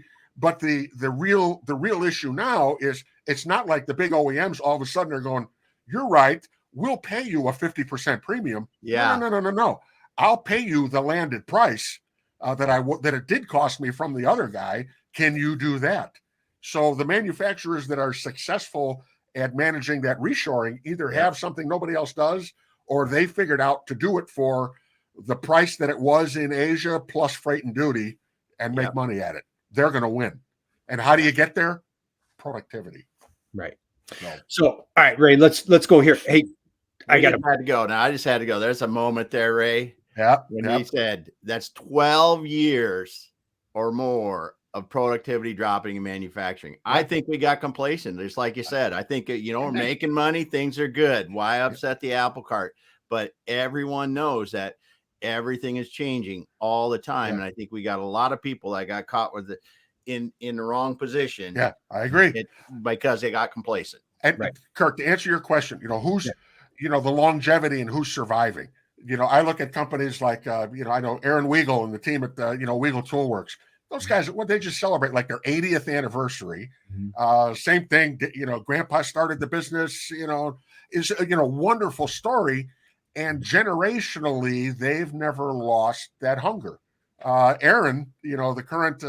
real issue now is it's not like the big OEMs all of a sudden are going, you're right, we'll pay you a 50% premium. Yeah. No. I'll pay you the landed price that it did cost me from the other guy. Can you do that? So the manufacturers that are successful at managing that reshoring either have something nobody else does, or they figured out to do it for the price that it was in Asia plus freight and duty and make money at it. They're going to win. And how do you get there? Productivity. Right. So, all right, Ray, let's go here. Hey, I had to go. Now I just had to go. There's a moment there, Ray. Yeah. When he said that's 12 years or more of productivity dropping in manufacturing. I think we got complacent, just like you said. I think, we're making money. Things are good. Why upset the apple cart? But everyone knows that everything is changing all the time. And I think we got a lot of people that got caught with it in the wrong position. Yeah, I agree. Because they got complacent. And Kirk, to answer your question, who's, the longevity and who's surviving. I look at companies like, I know Aaron Weigel and the team at, Weigel Toolworks. Those guys, they just celebrate like their 80th anniversary. Same thing, Grandpa started the business, is a wonderful story. And generationally, they've never lost that hunger. Aaron, the current,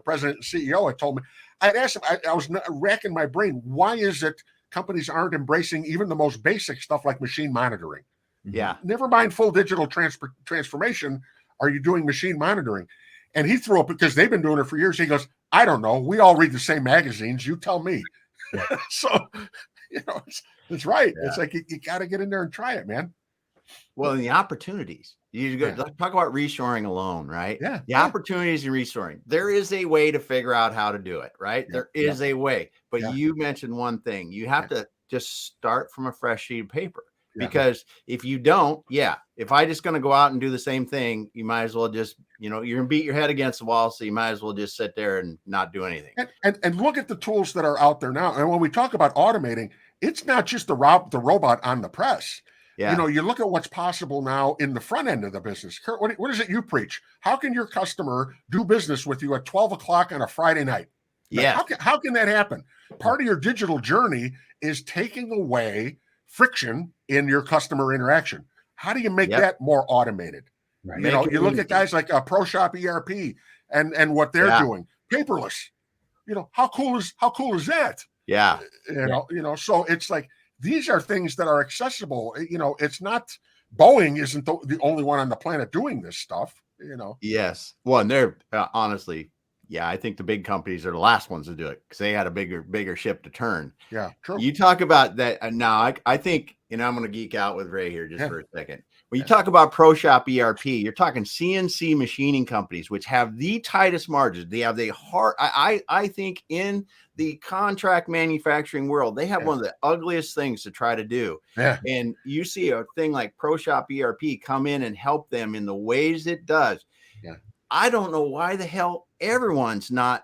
president and CEO, had told me, I'd asked him, I was racking my brain. Why is it companies aren't embracing even the most basic stuff like machine monitoring? Yeah. Never mind full digital transformation. Are you doing machine monitoring? And he threw up because they've been doing it for years. He goes, I don't know. We all read the same magazines. You tell me. So, it's right. Yeah. It's like you got to get in there and try it, man. Well, and the opportunities. You go talk about reshoring alone, right? Yeah. The opportunities in reshoring. There is a way to figure out how to do it, right? Yeah. There is a way. But Yeah. you mentioned one thing. You have to just start from a fresh sheet of paper. Yeah. Because if you don't, if I just going to go out and do the same thing, you might as well just, you're going to beat your head against the wall. So you might as well just sit there and not do anything. And look at the tools that are out there now. And when we talk about automating, it's not just the robot on the press. Yeah. You look at what's possible now in the front end of the business. Kurt, what is it you preach? How can your customer do business with you at 12 o'clock on a Friday night? Yeah. How can that happen? Part of your digital journey is taking away friction in your customer interaction. How do you make that more automated? Right. You look at guys like ProShop ERP and what they're doing, paperless. How cool is that? Yeah. So it's like these are things that are accessible. It's not Boeing isn't the only one on the planet doing this stuff. Yes. Well, and they're honestly, I think the big companies are the last ones to do it because they had a bigger ship to turn. Yeah, true. You talk about that now. I think, and I'm going to geek out with Ray here just for a second. When you talk about ProShop ERP, you're talking CNC machining companies, which have the tightest margins. They have the hard. I think in the contract manufacturing world, they have one of the ugliest things to try to do. Yeah. And you see a thing like ProShop ERP come in and help them in the ways it does. Yeah. I don't know why the hell everyone's not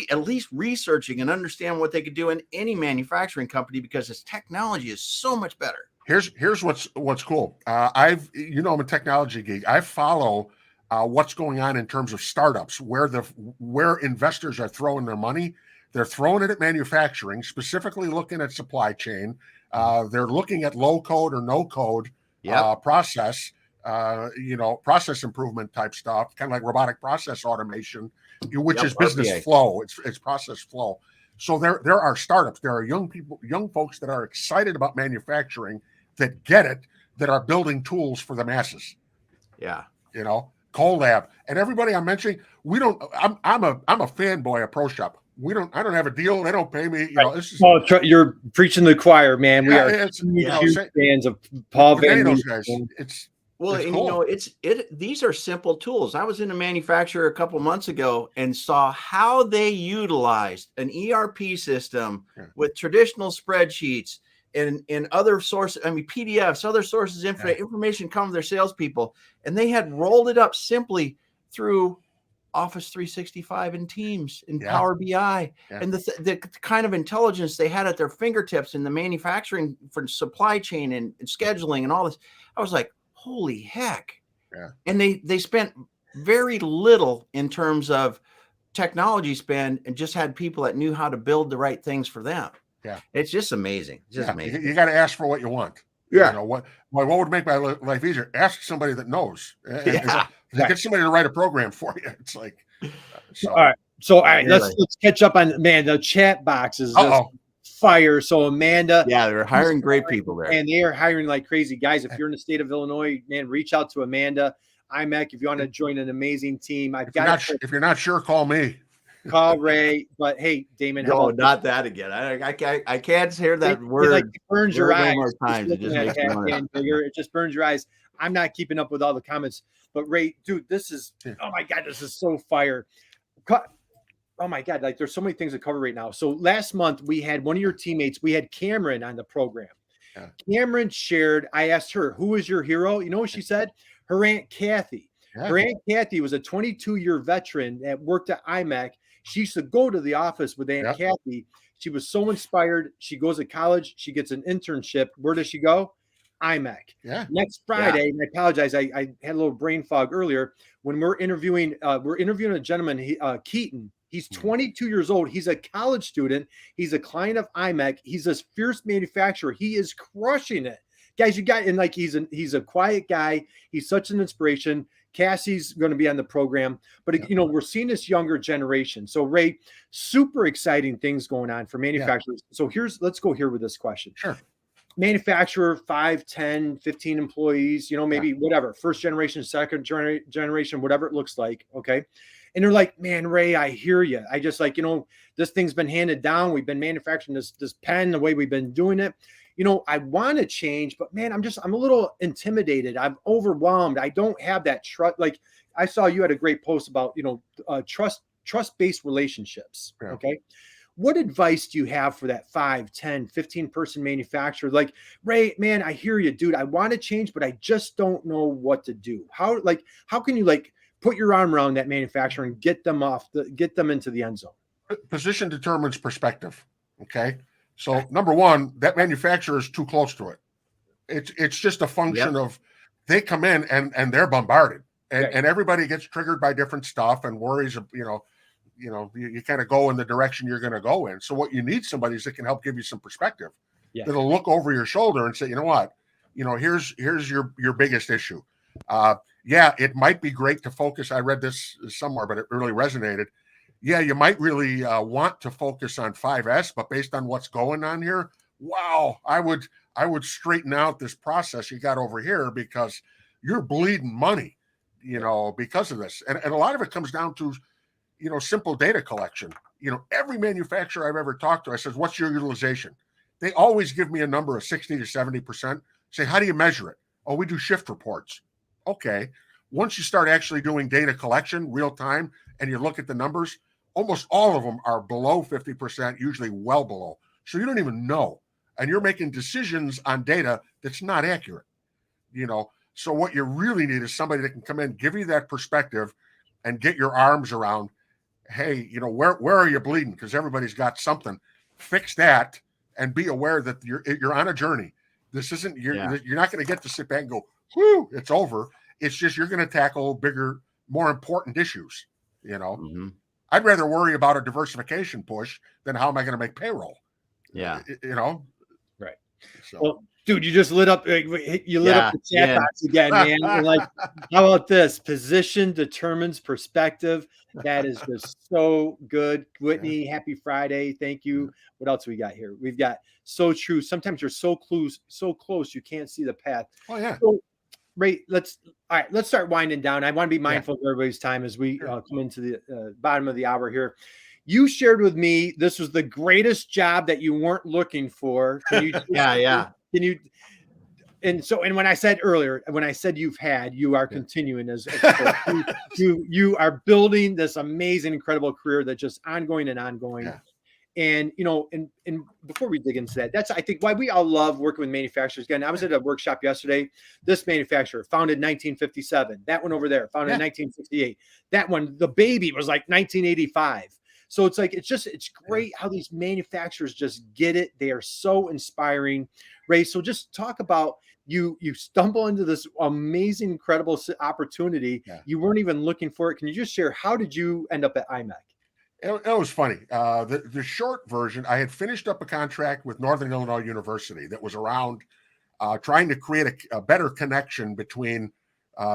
at least researching and understand what they could do in any manufacturing company because this technology is so much better. Here's what's cool. I'm a technology geek. I follow what's going on in terms of startups, where investors are throwing their money. They're throwing it at manufacturing, specifically looking at supply chain. They're looking at low code or no code process. Process improvement type stuff, kind of like robotic process automation, which is business flow. It's process flow. So there are startups. There are young folks that are excited about manufacturing, that get it, that are building tools for the masses. Yeah. Collab and everybody I'm mentioning. I'm a fanboy of ProShop. I don't have a deal. They don't pay me. You're preaching to the choir, man. We are huge fans of Paul Van those guys. Cool. These are simple tools. I was in a manufacturer a couple months ago and saw how they utilized an ERP system with traditional spreadsheets and other sources, PDFs, other sources, information come to their salespeople, and they had rolled it up simply through Office 365 and Teams and Power BI and the kind of intelligence they had at their fingertips in the manufacturing for supply chain and scheduling and all this. I was like, holy heck. Yeah. And they spent very little in terms of technology spend and just had people that knew how to build the right things for them. Yeah. It's just amazing. It's just amazing. You got to ask for what you want. Yeah. What would make my life easier? Ask somebody that knows. Get somebody to write a program for you. It's like, all right. Let's catch up on, man, the chat box is just fire. So Amanda. Yeah, they're hiring great people there. And they are hiring like crazy. Guys, if you're in the state of Illinois, man, reach out to Amanda. IMEC, if you want to join an amazing team. If you're not sure, call me. Call Ray, but hey, Damon. No, not that again. I can't hear that word. It burns your eyes. More times. It just makes me want to. It just burns your eyes. I'm not keeping up with all the comments, but Ray, dude, this is oh my god, this is so fire. Oh my god, like there's so many things to cover right now. So last month we had one of your teammates. We had Cameron on the program. Yeah. Cameron shared. I asked her, "Who is your hero?" You know what she said? Her Aunt Kathy. Yeah. Her Aunt Kathy was a 22-year veteran that worked at IMEC. She used to go to the office with Aunt Kathy. She was so inspired. She goes to college. She gets an internship. Where does she go? IMEC. Yeah. Next Friday, and I apologize. I had a little brain fog earlier. When we're interviewing a gentleman, Keaton. He's 22 years old. He's a college student. He's a client of IMEC. He's a fierce manufacturer. He is crushing it. Guys, he's a quiet guy. He's such an inspiration. Cassie's going to be on the program, but we're seeing this younger generation. So Ray, super exciting things going on for manufacturers. So let's go here with this question. Sure. manufacturer, 5, 10, 15 employees, maybe whatever, first generation, second generation, whatever it looks like. Okay. And they're like, man, Ray, I hear you. I just this thing's been handed down. We've been manufacturing this pen the way we've been doing it. I want to change, but man, I'm a little intimidated. I'm overwhelmed. I don't have that trust. Like I saw you had a great post about, trust-based relationships. Yeah. Okay. What advice do you have for that 5, 10, 15 person manufacturer? Like, Ray, man, I hear you, dude. I want to change, but I just don't know what to do. How can you put your arm around that manufacturer and get them into the end zone? Position determines perspective. Okay. So number one, that manufacturer is too close to it. It's just a function of they come in and they're bombarded and everybody gets triggered by different stuff and worries of, you kind of go in the direction you're going to go in. So what you need somebody is that can help give you some perspective. That'll look over your shoulder and say, you know what, here's your biggest issue. It might be great to focus. I read this somewhere, but it really resonated. Yeah, you might really want to focus on 5S, but based on what's going on here, wow, I would straighten out this process you got over here because you're bleeding money, because of this. And a lot of it comes down to, simple data collection. Every manufacturer I've ever talked to, I said, what's your utilization? They always give me a number of 60 to 70%. Say, how do you measure it? Oh, we do shift reports. Okay. Once you start actually doing data collection real time and you look at the numbers, almost all of them are below 50%, usually well below. So you don't even know. And you're making decisions on data that's not accurate. So what you really need is somebody that can come in, give you that perspective and get your arms around, hey, where are you bleeding? Because everybody's got something. Fix that and be aware that you're on a journey. This isn't, you're not going to get to sit back and go, whoo, it's over. It's just you're going to tackle bigger, more important issues. I'd rather worry about a diversification push than how am I going to make payroll. Yeah. Right. So. Well, dude, you just lit up. You lit up the chat box again, man. How about this? Position determines perspective. That is just so good. Whitney, happy Friday. Thank you. What else we got here? We've got so true. Sometimes you're so close you can't see the path. Oh yeah. So, Ray, let's start winding down. I want to be mindful of everybody's time as we come into the bottom of the hour here. You shared with me this was the greatest job that you weren't looking for. Can you? Can you? And when I said earlier, when I said you are continuing as you are building this amazing, incredible career that's just ongoing and ongoing. Yeah. And and before we dig into that, that's I think why we all love working with manufacturers. Again, I was at a workshop yesterday. This manufacturer founded in 1957. That one over there founded in 1968. That one, the baby was like 1985. So it's it's great how these manufacturers just get it. They are so inspiring. Ray, so just talk about you stumble into this amazing, incredible opportunity. Yeah. You weren't even looking for it. Can you just share, how did you end up at IMEC? It was funny. The short version, I had finished up a contract with Northern Illinois University that was around trying to create a better connection between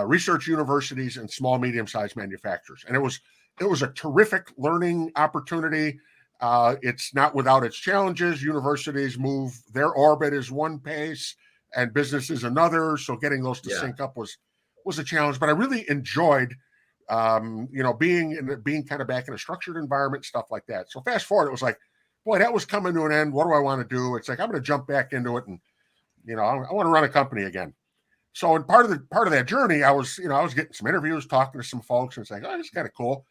research universities and small, medium-sized manufacturers. And it was a terrific learning opportunity. It's not without its challenges. Universities move, their orbit is one pace and business is another. So getting those to sync up was a challenge, but I really enjoyed, being kind of back in a structured environment, stuff like that. So fast forward, it was like, boy, that was coming to an end. What do I want to do? It's like, I'm going to jump back into it. And, I want to run a company again. So in part of that journey, I was getting some interviews, talking to some folks and saying, oh, this is kind of cool.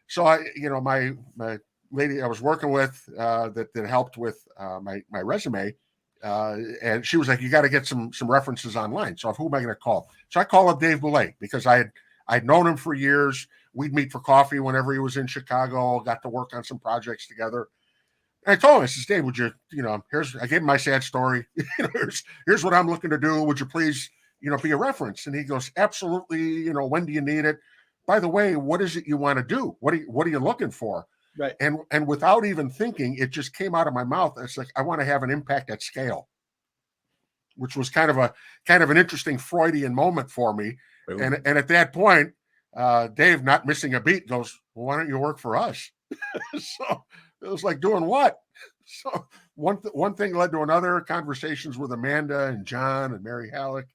So my lady I was working with that helped with my resume, and she was like, you got to get some references online. So who am I going to call? So I called up Dave Boulay because I'd known him for years. We'd meet for coffee whenever he was in Chicago, got to work on some projects together. And I told him, I said, Dave, would you, I gave him my sad story. Here's what I'm looking to do. Would you please, be a reference? And he goes, absolutely. When do you need it? By the way, what is it you want to do? What are you looking for? Right. And without even thinking, it just came out of my mouth. It's like, I want to have an impact at scale, which was kind of an interesting Freudian moment for me. Ooh. And at that point, Dave, not missing a beat, goes, well, why don't you work for us? So it was like, doing what? one thing led to another. Conversations with Amanda and John and Mary Halleck,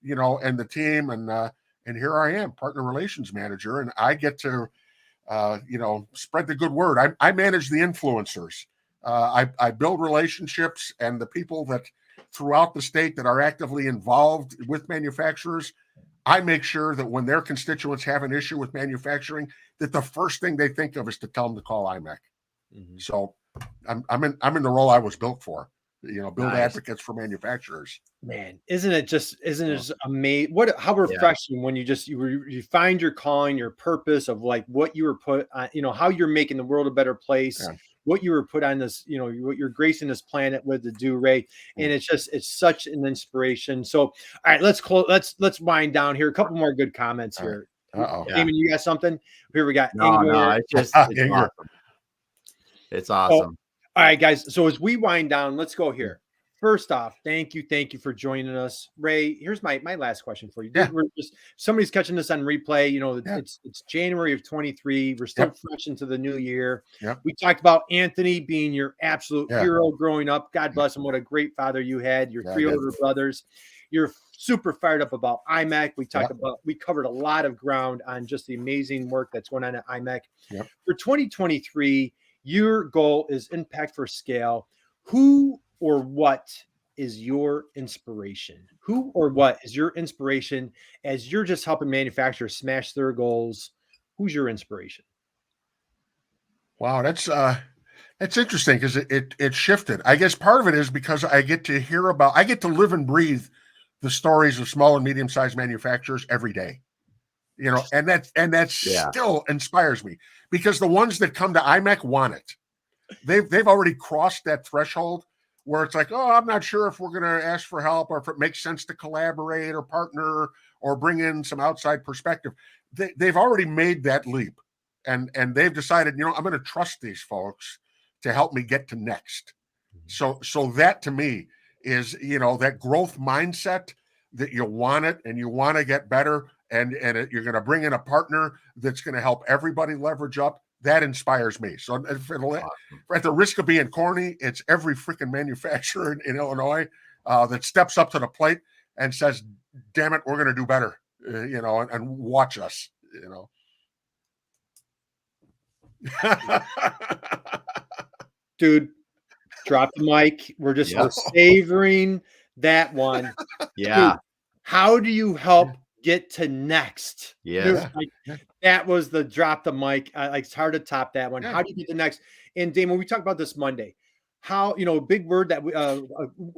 and the team, and here I am, partner relations manager, and I get to, spread the good word. I manage the influencers. I build relationships, and the people that throughout the state that are actively involved with manufacturers, I make sure that when their constituents have an issue with manufacturing, that the first thing they think of is to tell them to call IMEC. Mm-hmm. So I'm in the role I was built for. Build advocates for manufacturers. Man, isn't it just amazing? How refreshing when you find your calling, your purpose of like what you were put on, how you're making the world a better place, what you were put on this, what you're gracing this planet with to do, Ray. And it's such an inspiration. So, all right, let's wind down here. A couple more good comments here. Damon, you got something? Here we got. No, it's awesome. It's awesome. All right, guys. So as we wind down, let's go here. First off, thank you for joining us, Ray. Here's my last question for you. Somebody's catching this on replay. It's January of 23. We're still fresh into the new year. We talked about Anthony being your absolute hero growing up. God bless him. What a great father you had. Your three older brothers. You're super fired up about IMEC. We covered a lot of ground on just the amazing work that's going on at IMEC. For 2023. Your goal is impact for scale. Who or what is your inspiration? Who or what is your inspiration as you're just helping manufacturers smash their goals? Who's your inspiration? Wow, that's interesting because it shifted. I guess part of it is because I get to live and breathe the stories of small and medium-sized manufacturers every day. And that still inspires me because the ones that come to IMEC want it. They've already crossed that threshold where it's like, oh, I'm not sure if we're going to ask for help or if it makes sense to collaborate or partner or bring in some outside perspective. They've already made that leap, and they've decided, I'm going to trust these folks to help me get to next. So that to me is, that growth mindset that you want it and you want to get better. And you're going to bring in a partner that's going to help everybody leverage up. That inspires me. So at the risk of being corny, it's every freaking manufacturer in Illinois that steps up to the plate and says, damn it, we're going to do better, and watch us, Dude, drop the mic. We're savoring that one. Yeah. Dude, how do you help get to next? That was the drop the mic. It's hard to top that one. How do you get to next? And Damon, we talked about this Monday. How, big word that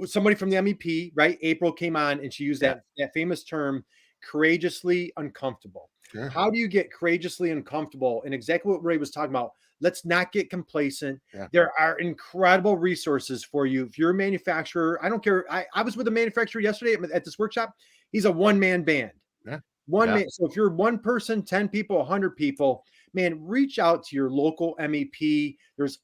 somebody from the MEP, right? April came on and she used that famous term, courageously uncomfortable. How do you get courageously uncomfortable? And exactly what Ray was talking about. Let's not get complacent. There are incredible resources for you. If you're a manufacturer, I don't care. I was with a manufacturer yesterday at this workshop. He's a one-man band. Man. So if you're one person, 10 people, 100 people, man, reach out to your local MEP. There's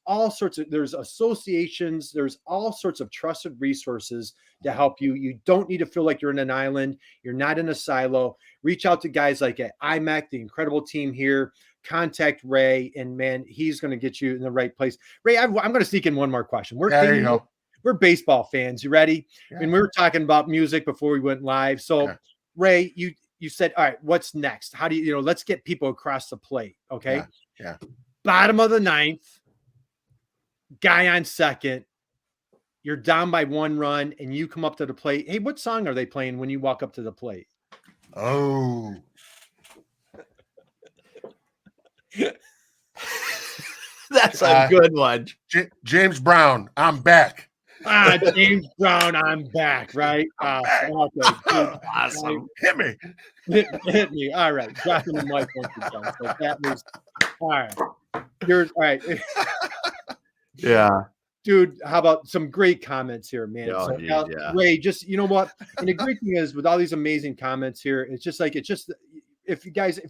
associations. There's all sorts of trusted resources to help you. You don't need to feel like you're in an island. You're not in a silo. Reach out to guys like at IMEC, the incredible team here. Contact Ray, and man, he's going to get you in the right place. Ray, I'm going to sneak in one more question. There you go. We're baseball fans. You ready? And we were talking about music before we went live. So Ray, you said, all right, what's next? How do let's get people across the plate. Okay. Bottom of the ninth, guy on second, you're down by 1 run and you come up to the plate. Hey, what song are they playing when you walk up to the plate? Oh, that's a good one. James Brown, I'm back. James Brown, I'm back, right? Awesome. Hit me. Hit me. All right. Dropping the mic once you're done. So that was all right. You're all right. Dude, how about some great comments here, man? Ray, just you know what? And the great thing is with all these amazing comments here, if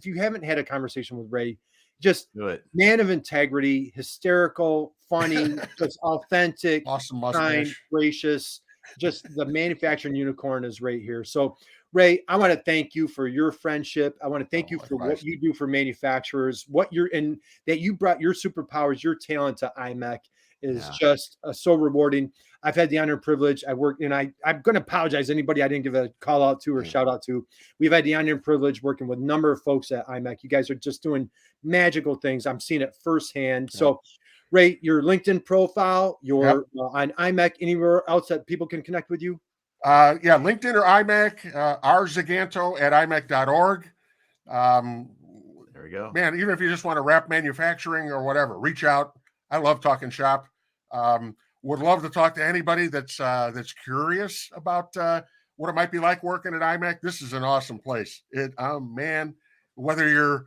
you haven't had a conversation with Ray, just man of integrity, hysterical, funny, just authentic, awesome, kind, gracious. Just the manufacturing unicorn is right here. So, Ray, I want to thank you for your friendship. I want to thank you for what you do for manufacturers, that you brought your superpowers, your talent to IMEC. is just so rewarding. I've had the honor and privilege. I work, and I'm going to apologize to anybody I didn't give a call out to or shout out to. We've had the honor and privilege working with a number of folks at IMEC. You guys are just doing magical things. I'm seeing it firsthand. So, Ray, your LinkedIn profile, your on IMEC, anywhere else that people can connect with you? LinkedIn or IMEC, Ziganto at imec.org. There we go. Man, even if you just want to wrap manufacturing or whatever, reach out. I love talking shop. Would love to talk to anybody that's curious about what it might be like working at IMEC. This is an awesome place. Man, whether you're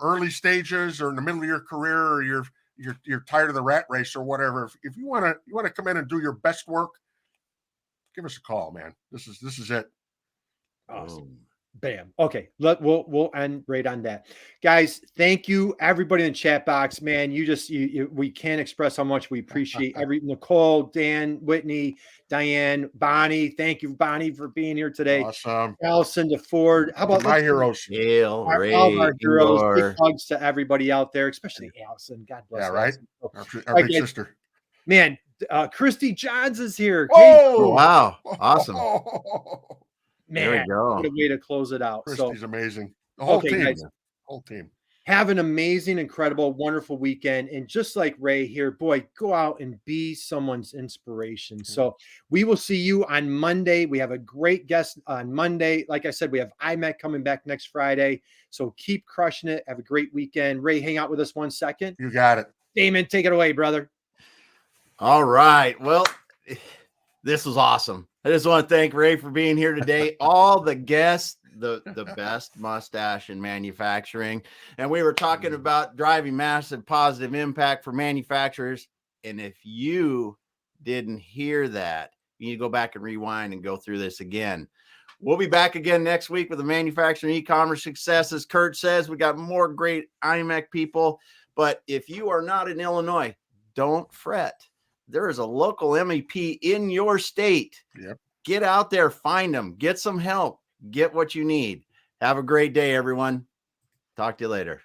early stages or in the middle of your career, or you're tired of the rat race or whatever, if you want to come in and do your best work, give us a call, man. This is it. Awesome. Bam. Okay. We'll end right on that. Guys, thank you. Everybody in the chat box, man. We can't express how much we appreciate Nicole, Dan, Whitney, Diane, Bonnie. Thank you, Bonnie, for being here today. Awesome. Allison DeFord. How about my heroes? Gail, Ray, all of our heroes. Big Igor. hugs to everybody out there, especially Allison. God bless. Yeah, right. Allison. Our big sister. Man, Christy Johns is here. Whoa! Wow. Awesome. Man, there we go. What a way to close it out. Christy's amazing. The whole team. Guys, whole team. Have an amazing, incredible, wonderful weekend. And just like Ray here, boy, go out and be someone's inspiration. So we will see you on Monday. We have a great guest on Monday. Like I said, we have IMEC coming back next Friday. So keep crushing it. Have a great weekend. Ray, hang out with us 1 second. You got it. Damon, take it away, brother. All right. Well, this was awesome. I just want to thank Ray for being here today. All the guests, the best mustache in manufacturing. And we were talking about driving massive positive impact for manufacturers. And if you didn't hear that, you need to go back and rewind and go through this again. We'll be back again next week with the Manufacturing E-commerce Success. As Kurt says, we got more great IMEC people. But if you are not in Illinois, don't fret. There is a local MEP in your state. Yep. Get out there, find them, get some help, get what you need. Have a great day, everyone. Talk to you later.